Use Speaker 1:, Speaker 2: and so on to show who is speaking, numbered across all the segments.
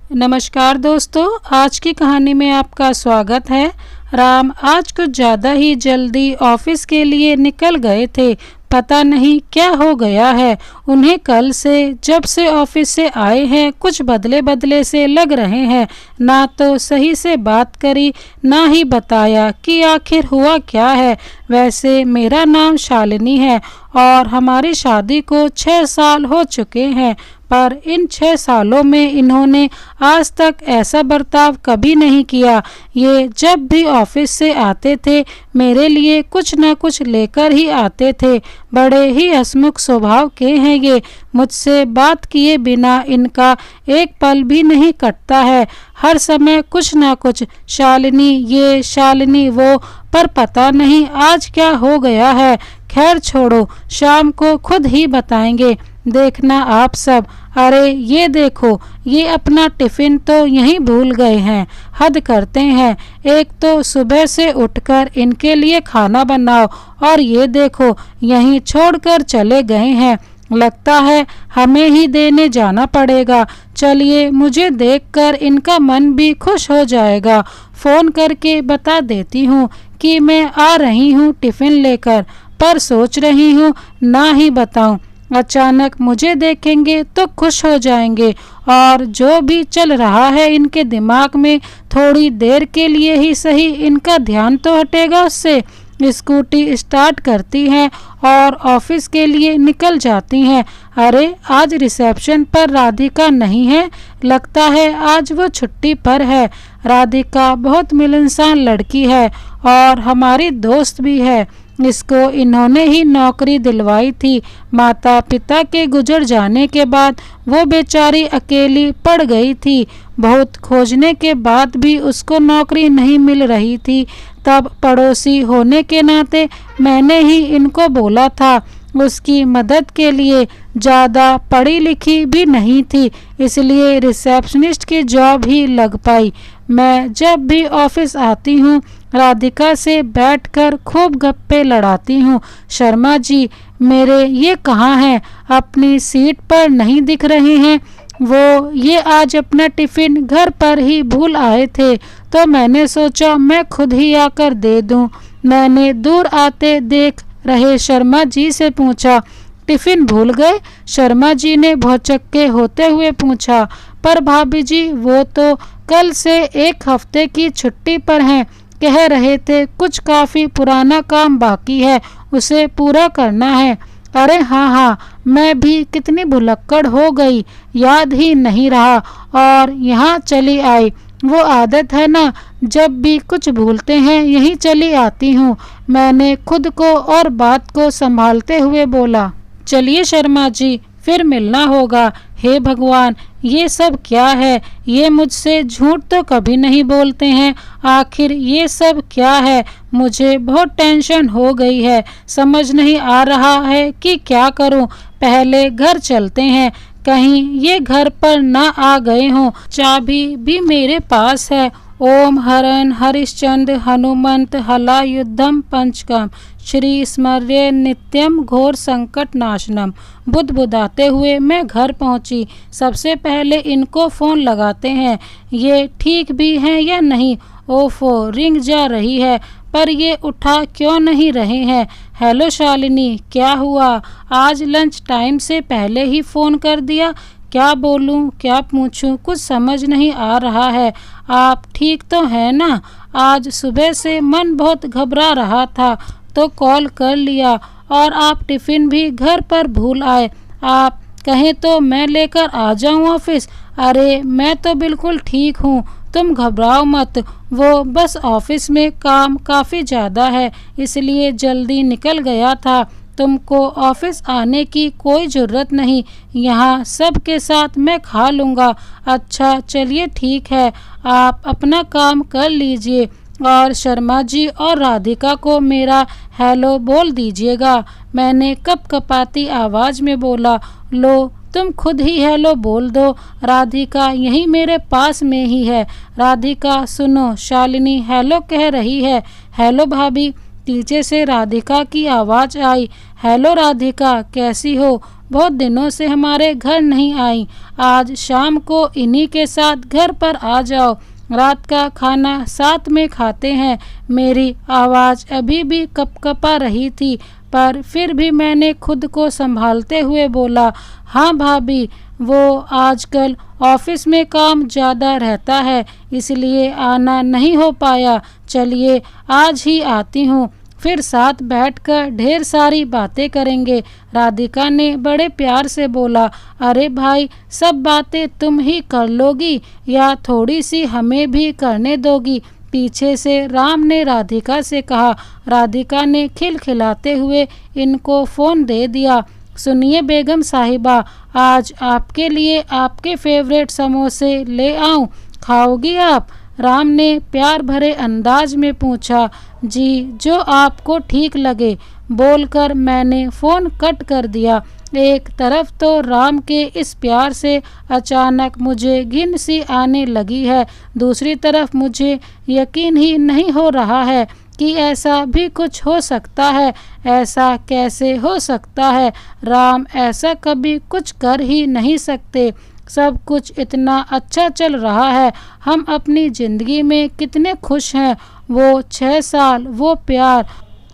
Speaker 1: नमस्कार दोस्तों, आज की कहानी में आपका स्वागत है। राम आज कुछ ज़्यादा ही जल्दी ऑफिस के लिए निकल गए थे। पता नहीं क्या हो गया है उन्हें। कल से जब से ऑफिस से आए हैं कुछ बदले बदले से लग रहे हैं। ना तो सही से बात करी, ना ही बताया कि आखिर हुआ क्या है। वैसे मेरा नाम शालिनी है और हमारी शादी को 6 साल हो चुके हैं, पर इन 6 सालों में इन्होंने आज तक ऐसा बर्ताव कभी नहीं किया। ये जब भी ऑफिस से आते थे मेरे लिए कुछ न कुछ लेकर ही आते थे। बड़े ही हंसमुख स्वभाव के हैं ये। मुझसे बात किए बिना इनका एक पल भी नहीं कटता है। हर समय कुछ ना कुछ, शालिनी ये शालिनी वो, पर पता नहीं आज क्या हो गया है। खैर छोड़ो, शाम को खुद ही बताएंगे। देखना आप सब। अरे ये देखो, ये अपना टिफिन तो यहीं भूल गए हैं। हद करते हैं। एक तो सुबह से उठकर इनके लिए खाना बनाओ और ये देखो यहीं छोड़कर चले गए हैं। लगता है हमें ही देने जाना पड़ेगा। चलिए, मुझे देखकर इनका मन भी खुश हो जाएगा। फ़ोन करके बता देती हूँ कि मैं आ रही हूँ टिफ़िन लेकर, पर सोच रही हूँ ना ही बताऊँ। अचानक मुझे देखेंगे तो खुश हो जाएंगे और जो भी चल रहा है इनके दिमाग में, थोड़ी देर के लिए ही सही इनका ध्यान तो हटेगा उससे। स्कूटी स्टार्ट करती हैं और ऑफिस के लिए निकल जाती हैं। अरे आज रिसेप्शन पर राधिका नहीं है, लगता है आज वो छुट्टी पर है। राधिका बहुत मिलनसार लड़की है और हमारी दोस्त भी है। इसको इन्होंने ही नौकरी दिलवाई थी। माता पिता के गुजर जाने के बाद वो बेचारी अकेली पड़ गई थी। बहुत खोजने के बाद भी उसको नौकरी नहीं मिल रही थी। तब पड़ोसी होने के नाते मैंने ही इनको बोला था उसकी मदद के लिए। ज़्यादा पढ़ी लिखी भी नहीं थी, इसलिए रिसेप्शनिस्ट की जॉब ही लग पाई। मैं जब भी ऑफिस आती हूँ राधिका से बैठकर खूब गप्पे लड़ाती हूँ। शर्मा जी मेरे ये कहाँ हैं? अपनी सीट पर नहीं दिख रहे हैं। वो ये आज अपना टिफ़िन घर पर ही भूल आए थे, तो मैंने सोचा मैं खुद ही आकर दे दूँ। मैंने दूर आते देख रहे शर्मा जी से पूछा, टिफ़िन भूल गए? शर्मा जी ने भौचक्के होते हुए पूछा, पर भाभी जी वो तो कल से 1 हफ्ते की छुट्टी पर हैं। कह रहे थे कुछ काफ़ी पुराना काम बाकी है, उसे पूरा करना है। अरे हाँ, मैं भी कितनी भुलक्कड़ हो गई, याद ही नहीं रहा और यहाँ चली आई। वो आदत है ना, जब भी कुछ भूलते हैं यहीं चली आती हूँ। मैंने खुद को और बात को संभालते हुए बोला, चलिए शर्मा जी फिर मिलना होगा। हे भगवान, ये सब क्या है? ये मुझसे झूठ तो कभी नहीं बोलते हैं। आखिर ये सब क्या है? मुझे बहुत टेंशन हो गई है। समझ नहीं आ रहा है कि क्या करूं। पहले घर चलते हैं, कहीं ये घर पर ना आ गए हों। चाबी भी मेरे पास है। ओम हरन हरिश्चंद्र हनुमंत हलायुद्धम पंचकम श्री स्मर्य नित्यम घोर संकट नाशनम। बुदबुदाते हुए मैं घर पहुंची। सबसे पहले इनको फ़ोन लगाते हैं, ये ठीक भी हैं या नहीं। ओफो, रिंग जा रही है पर ये उठा क्यों नहीं रहे हैं। हेलो शालिनी, क्या हुआ? आज लंच टाइम से पहले ही फ़ोन कर दिया। क्या बोलूं, क्या पूछूं, कुछ समझ नहीं आ रहा है। आप ठीक तो हैं ना? आज सुबह से मन बहुत घबरा रहा था तो कॉल कर लिया और आप टिफ़िन भी घर पर भूल आए। आप कहें तो मैं लेकर आ जाऊं ऑफिस? अरे मैं तो बिल्कुल ठीक हूँ, तुम घबराओ मत। वो बस ऑफिस में काम काफ़ी ज़्यादा है इसलिए जल्दी निकल गया था। तुमको ऑफिस आने की कोई ज़रूरत नहीं, यहाँ सब के साथ मैं खा लूँगा। अच्छा चलिए ठीक है, आप अपना काम कर लीजिए और शर्मा जी और राधिका को मेरा हेलो बोल दीजिएगा। मैंने कपकपाती आवाज़ में बोला, लो तुम खुद ही हेलो बोल दो, राधिका यहीं मेरे पास में ही है। राधिका सुनो, शालिनी हेलो कह रही है। हेलो भाभी, पीछे से राधिका की आवाज़ आई। हेलो राधिका, कैसी हो? बहुत दिनों से हमारे घर नहीं आई। आज शाम को इन्हीं के साथ घर पर आ जाओ। रात का खाना साथ में खाते हैं। मेरी आवाज़ अभी भी कपकपा रही थी, पर फिर भी मैंने खुद को संभालते हुए बोला, हाँ भाभी, वो आजकल ऑफिस में काम ज़्यादा रहता है, इसलिए आना नहीं हो पाया। चलिए आज ही आती हूँ, फिर साथ बैठकर ढेर सारी बातें करेंगे। राधिका ने बड़े प्यार से बोला, अरे भाई, सब बातें तुम ही कर लोगी या थोड़ी सी हमें भी करने दोगी? पीछे से राम ने राधिका से कहा। राधिका ने खिलखिलाते हुए इनको फ़ोन दे दिया। सुनिए बेगम साहिबा, आज आपके लिए आपके फेवरेट समोसे ले आऊं, खाओगी आप? राम ने प्यार भरे अंदाज में पूछा। जी, जो आपको ठीक लगे, बोलकर मैंने फ़ोन कट कर दिया। एक तरफ तो राम के इस प्यार से अचानक मुझे घिन सी आने लगी है, दूसरी तरफ मुझे यकीन ही नहीं हो रहा है कि ऐसा भी कुछ हो सकता है। ऐसा कैसे हो सकता है? राम ऐसा कभी कुछ कर ही नहीं सकते। सब कुछ इतना अच्छा चल रहा है, हम अपनी ज़िंदगी में कितने खुश हैं। वो 6 साल, वो प्यार,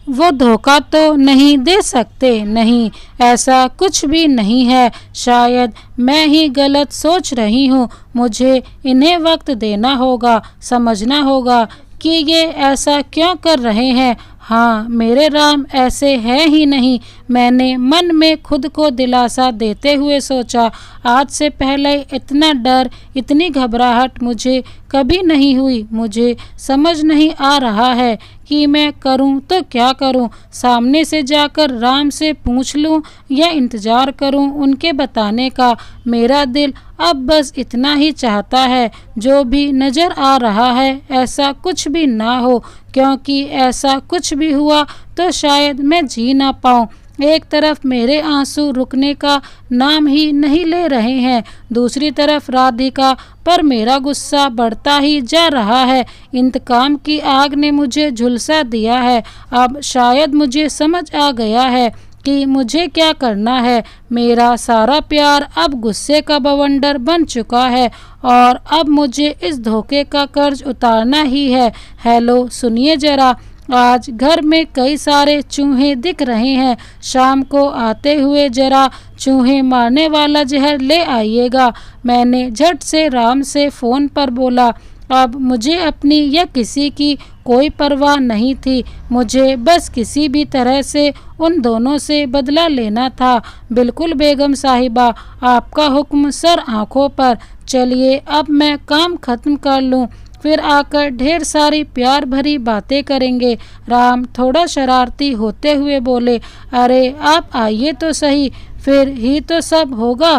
Speaker 1: वो धोखा तो नहीं दे सकते। नहीं, ऐसा कुछ भी नहीं है। शायद मैं ही गलत सोच रही हूँ। मुझे इन्हें वक्त देना होगा, समझना होगा कि ये ऐसा क्यों कर रहे हैं। हाँ, मेरे राम ऐसे हैं ही नहीं। मैंने मन में खुद को दिलासा देते हुए सोचा, आज से पहले इतना डर, इतनी घबराहट मुझे कभी नहीं हुई। मुझे समझ नहीं आ रहा है कि मैं करूं तो क्या करूं। सामने से जाकर राम से पूछ लूं या इंतज़ार करूं उनके बताने का। मेरा दिल अब बस इतना ही चाहता है, जो भी नज़र आ रहा है ऐसा कुछ भी ना हो, क्योंकि ऐसा कुछ भी हुआ तो शायद मैं जी ना पाऊँ। एक तरफ मेरे आंसू रुकने का नाम ही नहीं ले रहे हैं, दूसरी तरफ राधिका पर मेरा गुस्सा बढ़ता ही जा रहा है। इंतकाम की आग ने मुझे झुलसा दिया है। अब शायद मुझे समझ आ गया है कि मुझे क्या करना है। मेरा सारा प्यार अब गुस्से का बवंडर बन चुका है और अब मुझे इस धोखे का कर्ज उतारना ही है। हेलो, सुनिए जरा, आज घर में कई सारे चूहे दिख रहे हैं। शाम को आते हुए जरा चूहे मारने वाला जहर ले आइएगा। मैंने झट से राम से फ़ोन पर बोला। अब मुझे अपनी या किसी की कोई परवाह नहीं थी। मुझे बस किसी भी तरह से उन दोनों से बदला लेना था। बिल्कुल बेगम साहिबा, आपका हुक्म सर आँखों पर। चलिए अब मैं काम ख़त्म कर लूँ, फिर आकर ढेर सारी प्यार भरी बातें करेंगे। राम थोड़ा शरारती होते हुए बोले, अरे आप आइए तो सही, फिर ही तो सब होगा,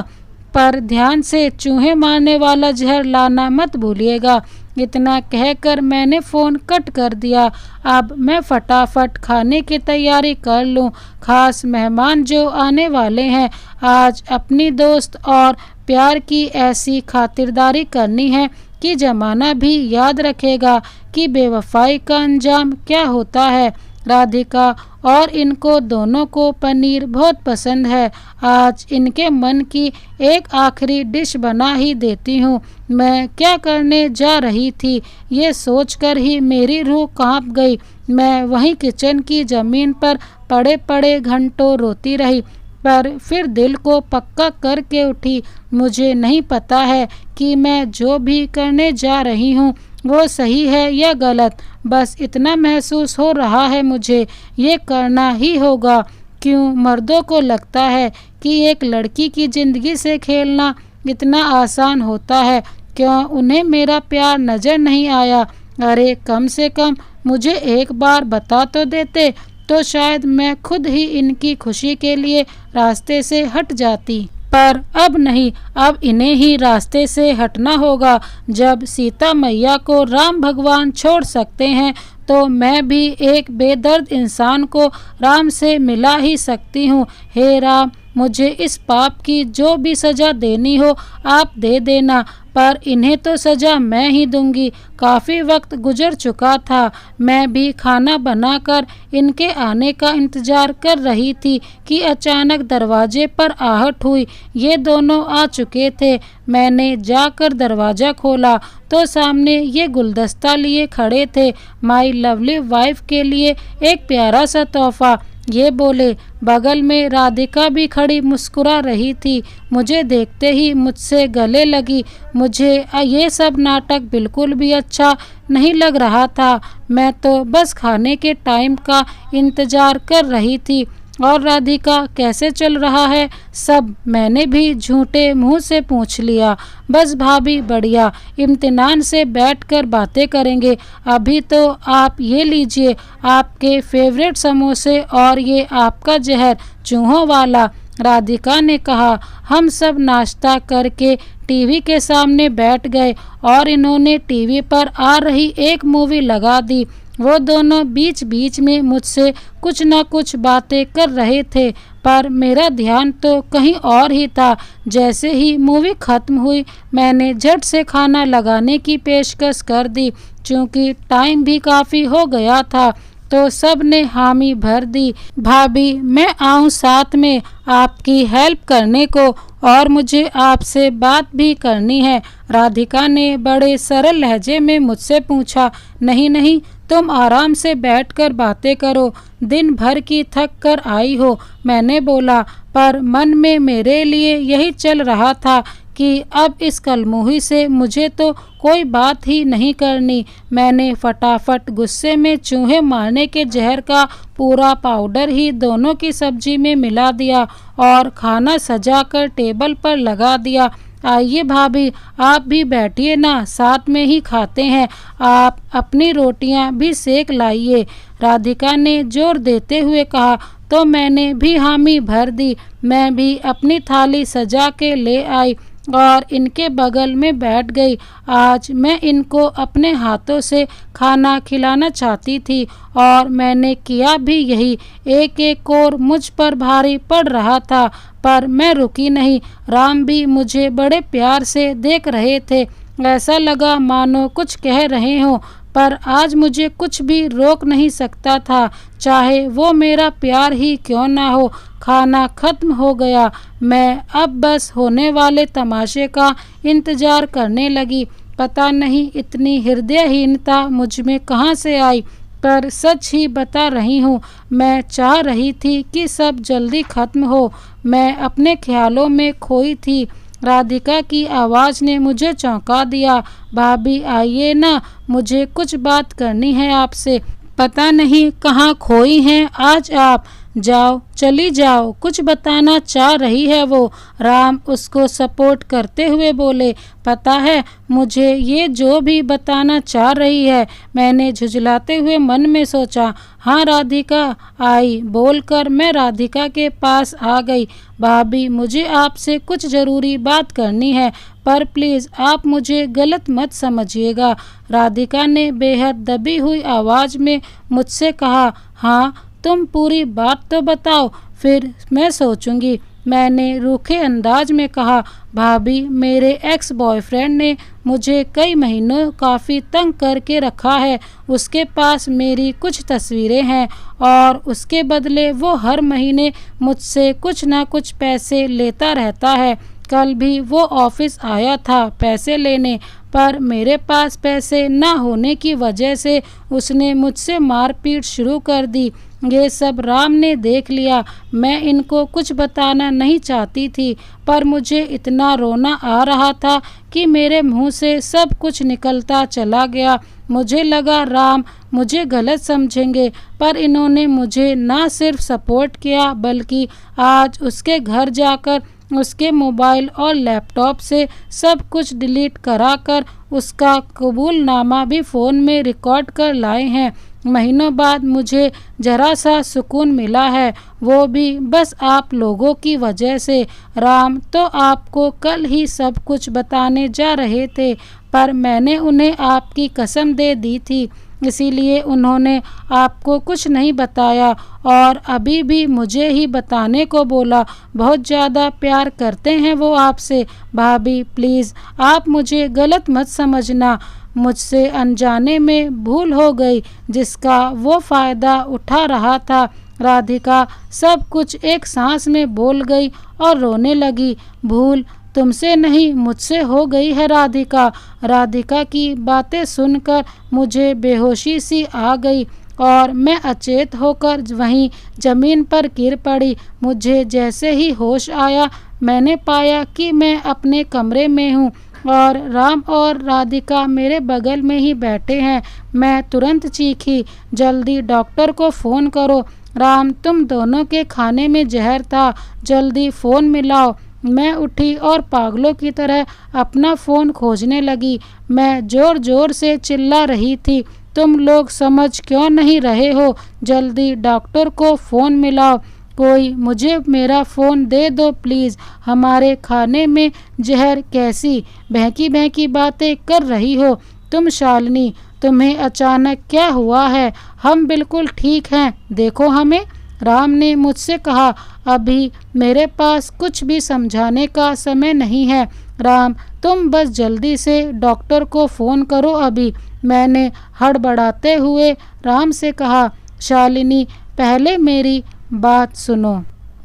Speaker 1: पर ध्यान से चूहे मारने वाला जहर लाना मत भूलिएगा। इतना कहकर मैंने फ़ोन कट कर दिया। अब मैं फटाफट खाने की तैयारी कर लूं। खास मेहमान जो आने वाले हैं, आज अपनी दोस्त और प्यार की ऐसी खातिरदारी करनी है कि ज़माना भी याद रखेगा कि बेवफाई का अंजाम क्या होता है। राधिका और इनको दोनों को पनीर बहुत पसंद है। आज इनके मन की एक आखिरी डिश बना ही देती हूँ। मैं क्या करने जा रही थी, ये सोचकर ही मेरी रूह कांप गई। मैं वहीं किचन की ज़मीन पर पड़े पड़े घंटों रोती रही, पर फिर दिल को पक्का करके उठी। मुझे नहीं पता है कि मैं जो भी करने जा रही हूँ वो सही है या गलत, बस इतना महसूस हो रहा है मुझे ये करना ही होगा। क्यों मर्दों को लगता है कि एक लड़की की ज़िंदगी से खेलना इतना आसान होता है? क्यों उन्हें मेरा प्यार नज़र नहीं आया? अरे कम से कम मुझे एक बार बता तो देते, तो शायद मैं खुद ही इनकी खुशी के लिए रास्ते से हट जाती। पर अब नहीं, अब इन्हें ही रास्ते से हटना होगा। जब सीता मैया को राम भगवान छोड़ सकते हैं, तो मैं भी एक बेदर्द इंसान को राम से मिला ही सकती हूँ। हे राम, मुझे इस पाप की जो भी सज़ा देनी हो आप दे देना, पर इन्हें तो सज़ा मैं ही दूंगी। काफ़ी वक्त गुजर चुका था। मैं भी खाना बनाकर इनके आने का इंतज़ार कर रही थी कि अचानक दरवाजे पर आहट हुई। ये दोनों आ चुके थे। मैंने जाकर दरवाज़ा खोला तो सामने ये गुलदस्ता लिए खड़े थे। माई लवली वाइफ के लिए एक प्यारा सा तोहफा। ये बोले। बगल में राधिका भी खड़ी मुस्कुरा रही थी। मुझे देखते ही मुझसे गले लगी। मुझे ये सब नाटक बिल्कुल भी अच्छा नहीं लग रहा था। मैं तो बस खाने के टाइम का इंतज़ार कर रही थी। और राधिका कैसे चल रहा है सब? मैंने भी झूठे मुंह से पूछ लिया। बस भाभी बढ़िया, इम्तिनान से बैठकर बातें करेंगे। अभी तो आप ये लीजिए, आपके फेवरेट समोसे और ये आपका जहर चूहों वाला। राधिका ने कहा। हम सब नाश्ता करके टीवी के सामने बैठ गए और इन्होंने टीवी पर आ रही एक मूवी लगा दी। वो दोनों बीच बीच में मुझसे कुछ न कुछ बातें कर रहे थे, पर मेरा ध्यान तो कहीं और ही था। जैसे ही मूवी ख़त्म हुई मैंने झट से खाना लगाने की पेशकश कर दी। चूँकि टाइम भी काफ़ी हो गया था तो सब ने हामी भर दी। भाभी मैं आऊँ साथ में आपकी हेल्प करने को, और मुझे आपसे बात भी करनी है। राधिका ने बड़े सरल लहजे में मुझसे पूछा। नहीं नहीं, तुम आराम से बैठकर बातें करो, दिन भर की थक कर आई हो। मैंने बोला, पर मन में मेरे लिए यही चल रहा था कि अब इस कलमुही से मुझे तो कोई बात ही नहीं करनी। मैंने फटाफट गुस्से में चूहे मारने के जहर का पूरा पाउडर ही दोनों की सब्जी में मिला दिया और खाना सजाकर टेबल पर लगा दिया। आइए भाभी, आप भी बैठिए ना, साथ में ही खाते हैं। आप अपनी रोटियां भी सेक लाइए, राधिका ने जोर देते हुए कहा। तो मैंने भी हामी भर दी। मैं भी अपनी थाली सजा के ले आई और इनके बगल में बैठ गई। आज मैं इनको अपने हाथों से खाना खिलाना चाहती थी और मैंने किया भी यही। एक एक कोर मुझ पर भारी पड़ रहा था, पर मैं रुकी नहीं। राम भी मुझे बड़े प्यार से देख रहे थे। ऐसा लगा मानो कुछ कह रहे हों, पर आज मुझे कुछ भी रोक नहीं सकता था, चाहे वो मेरा प्यार ही क्यों ना हो। खाना खत्म हो गया। मैं अब बस होने वाले तमाशे का इंतज़ार करने लगी। पता नहीं इतनी हृदयहीनता मुझ में कहाँ से आई, पर सच ही बता रही हूँ, मैं चाह रही थी कि सब जल्दी खत्म हो। मैं अपने ख्यालों में खोई थी। राधिका की आवाज़ ने मुझे चौंका दिया। भाभी आइए ना, मुझे कुछ बात करनी है आपसे। पता नहीं कहाँ खोई हैं आज आप। जाओ, चली जाओ, कुछ बताना चाह रही है वो। राम उसको सपोर्ट करते हुए बोले। पता है मुझे ये जो भी बताना चाह रही है। मैंने झुंझलाते हुए मन में सोचा। हाँ राधिका आई बोलकर मैं राधिका के पास आ गई। भाभी मुझे आपसे कुछ ज़रूरी बात करनी है, पर प्लीज़ आप मुझे गलत मत समझिएगा। राधिका ने बेहद दबी हुई आवाज़ में मुझसे कहा। हाँ तुम पूरी बात तो बताओ, फिर मैं सोचूंगी। मैंने रूखे अंदाज में कहा। भाभी मेरे एक्स बॉयफ्रेंड ने मुझे कई महीनों काफ़ी तंग करके रखा है। उसके पास मेरी कुछ तस्वीरें हैं और उसके बदले वो हर महीने मुझसे कुछ ना कुछ पैसे लेता रहता है। कल भी वो ऑफिस आया था पैसे लेने, पर मेरे पास पैसे ना होने की वजह से उसने मुझसे मारपीट शुरू कर दी। ये सब राम ने देख लिया। मैं इनको कुछ बताना नहीं चाहती थी, पर मुझे इतना रोना आ रहा था कि मेरे मुंह से सब कुछ निकलता चला गया। मुझे लगा राम मुझे गलत समझेंगे, पर इन्होंने मुझे ना सिर्फ सपोर्ट किया बल्कि आज उसके घर जाकर उसके मोबाइल और लैपटॉप से सब कुछ डिलीट कराकर उसका कबूलनामा भी फ़ोन में रिकॉर्ड कर लाए हैं। महीनों बाद मुझे जरा सा सुकून मिला है, वो भी बस आप लोगों की वजह से। राम तो आपको कल ही सब कुछ बताने जा रहे थे, पर मैंने उन्हें आपकी कसम दे दी थी, इसीलिए उन्होंने आपको कुछ नहीं बताया और अभी भी मुझे ही बताने को बोला। बहुत ज़्यादा प्यार करते हैं वो आपसे। भाभी प्लीज़ आप मुझे गलत मत समझना, मुझसे अनजाने में भूल हो गई जिसका वो फ़ायदा उठा रहा था। राधिका सब कुछ एक सांस में बोल गई और रोने लगी। भूल तुमसे नहीं मुझसे हो गई है राधिका। राधिका की बातें सुनकर मुझे बेहोशी सी आ गई और मैं अचेत होकर वहीं ज़मीन पर गिर पड़ी। मुझे जैसे ही होश आया मैंने पाया कि मैं अपने कमरे में हूँ और राम और राधिका मेरे बगल में ही बैठे हैं। मैं तुरंत चीखी, जल्दी डॉक्टर को फ़ोन करो। राम तुम दोनों के खाने में जहर था, जल्दी फ़ोन मिलाओ। मैं उठी और पागलों की तरह अपना फ़ोन खोजने लगी। मैं ज़ोर ज़ोर से चिल्ला रही थी, तुम लोग समझ क्यों नहीं रहे हो? जल्दी डॉक्टर को फ़ोन मिलाओ। कोई मुझे मेरा फ़ोन दे दो प्लीज़। हमारे खाने में जहर कैसी बहकी बहकी बातें कर रही हो तुम शालिनी? तुम्हें अचानक क्या हुआ है? हम बिल्कुल ठीक हैं, देखो हमें। राम ने मुझसे कहा, अभी मेरे पास कुछ भी समझाने का समय नहीं है। राम तुम बस जल्दी से डॉक्टर को फ़ोन करो अभी। मैंने हड़बड़ाते हुए राम से कहा, शालिनी पहले मेरी बात सुनो।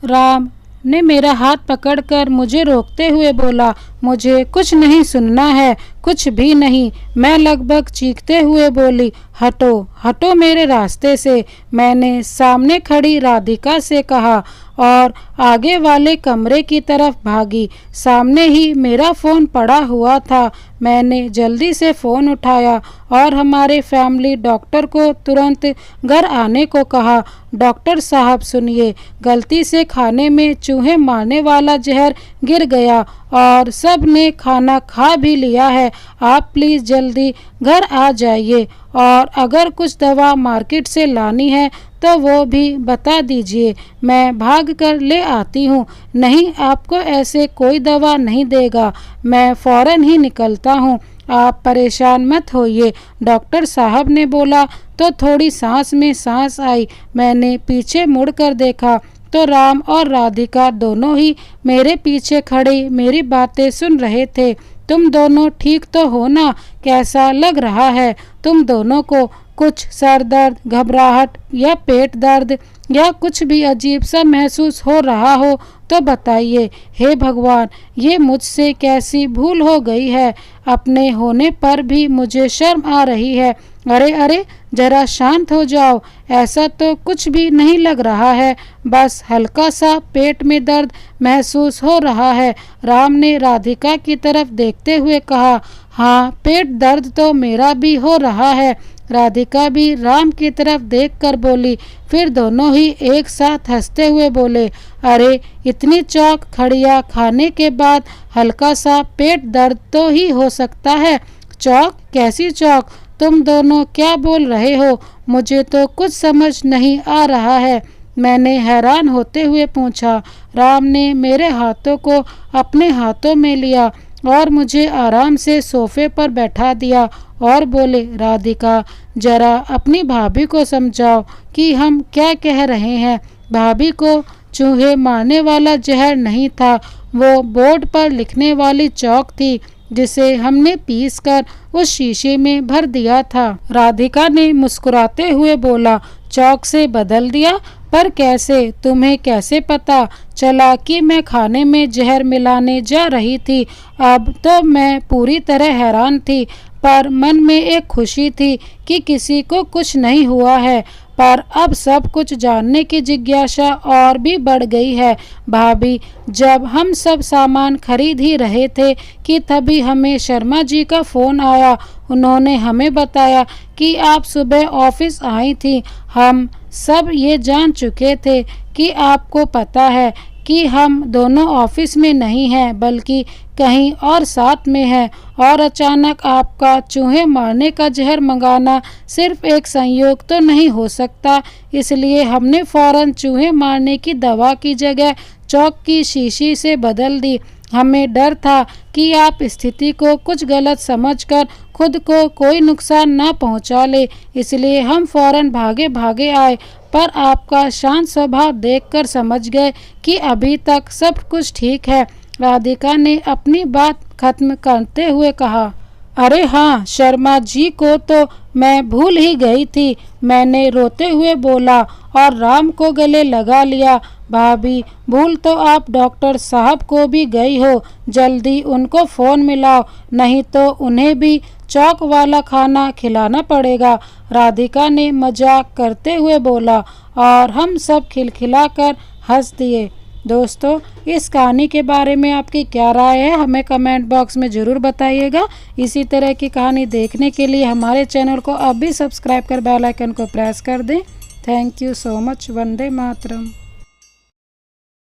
Speaker 1: राम ने मेरा हाथ पकड़कर मुझे रोकते हुए बोला, मुझे कुछ नहीं सुनना है, कुछ भी नहीं। मैं लगभग चीखते हुए बोली, हटो हटो मेरे रास्ते से। मैंने सामने खड़ी राधिका से कहा और आगे वाले कमरे की तरफ भागी। सामने ही मेरा फ़ोन पड़ा हुआ था। मैंने जल्दी से फ़ोन उठाया और हमारे फैमिली डॉक्टर को तुरंत घर आने को कहा। डॉक्टर साहब सुनिए, गलती से खाने में चूहे मारने वाला जहर गिर गया और सब ने खाना खा भी लिया है। आप प्लीज़ जल्दी घर आ जाइए और अगर कुछ दवा मार्केट से लानी है तो वो भी बता दीजिए, मैं भाग कर ले आती हूँ। नहीं, आपको ऐसे कोई दवा नहीं देगा, मैं फ़ौरन ही निकलता हूँ, आप परेशान मत होइए। डॉक्टर साहब ने बोला तो थोड़ी सांस में सांस आई। मैंने पीछे मुड़कर देखा तो राम और राधिका दोनों ही मेरे पीछे खड़े मेरी बातें सुन रहे थे। तुम दोनों ठीक तो हो ना? कैसा लग रहा है तुम दोनों को? कुछ सर दर्द, घबराहट या पेट दर्द या कुछ भी अजीब सा महसूस हो रहा हो तो बताइए। हे भगवान, ये मुझसे कैसी भूल हो गई है, अपने होने पर भी मुझे शर्म आ रही है। अरे अरे जरा शांत हो जाओ, ऐसा तो कुछ भी नहीं लग रहा है, बस हल्का सा पेट में दर्द महसूस हो रहा है। राम ने राधिका की तरफ देखते हुए कहा, हाँ पेट दर्द तो मेरा भी हो रहा है। राधिका भी राम की तरफ देखकर बोली। फिर दोनों ही एक साथ हंसते हुए बोले, अरे इतनी चौक खड़िया खाने के बाद हल्का सा पेट दर्द तो ही हो सकता है। चौक? कैसी चौक? तुम दोनों क्या बोल रहे हो? मुझे तो कुछ समझ नहीं आ रहा है, मैंने हैरान होते हुए पूछा। राम ने मेरे हाथों को अपने हाथों में लिया और मुझे आराम से सोफे पर बैठा दिया और बोले, राधिका जरा अपनी भाभी को समझाओ कि हम क्या कह रहे हैं। भाभी को चूहे मारने वाला जहर नहीं था, वो बोर्ड पर लिखने वाली चौक थी जिसे हमने पीसकर उस शीशे में भर दिया था। राधिका ने मुस्कुराते हुए बोला, चौक से बदल दिया? पर कैसे? तुम्हें कैसे पता चला कि मैं खाने में जहर मिलाने जा रही थी? अब तो मैं पूरी तरह हैरान थी, पर मन में एक खुशी थी कि किसी को कुछ नहीं हुआ है। पर अब सब कुछ जानने की जिज्ञासा और भी बढ़ गई है। भाभी, जब हम सब सामान खरीद ही रहे थे कि तभी हमें शर्मा जी का फ़ोन आया। उन्होंने हमें बताया कि आप सुबह ऑफिस आई थी। हम सब ये जान चुके थे कि आपको पता है कि हम दोनों ऑफिस में नहीं हैं बल्कि कहीं और साथ में हैं और अचानक आपका चूहे मारने का जहर मंगाना सिर्फ एक संयोग तो नहीं हो सकता। इसलिए हमने फौरन चूहे मारने की दवा की जगह चौक की शीशी से बदल दी। हमें डर था कि आप स्थिति को कुछ गलत समझकर खुद को कोई नुकसान न पहुंचा ले, इसलिए हम फौरन भागे भागे आए, पर आपका शांत स्वभाव देखकर समझ गए कि अभी तक सब कुछ ठीक है। राधिका ने अपनी बात खत्म करते हुए कहा, अरे हाँ, शर्मा जी को तो मैं भूल ही गई थी, मैंने रोते हुए बोला और राम को गले लगा लिया। भाभी, भूल तो आप डॉक्टर साहब को भी गई हो, जल्दी उनको फ़ोन मिलाओ, नहीं तो उन्हें भी चौक वाला खाना खिलाना पड़ेगा। राधिका ने मजाक करते हुए बोला और हम सब खिलखिलाकर हंस दिए। दोस्तों, इस कहानी के बारे में आपकी क्या राय है, हमें कमेंट बॉक्स में ज़रूर बताइएगा। इसी तरह की कहानी देखने के लिए हमारे चैनल को अब भी सब्सक्राइब कर बेल आइकन को प्रेस कर दें। Thank you so much. Vande Mataram.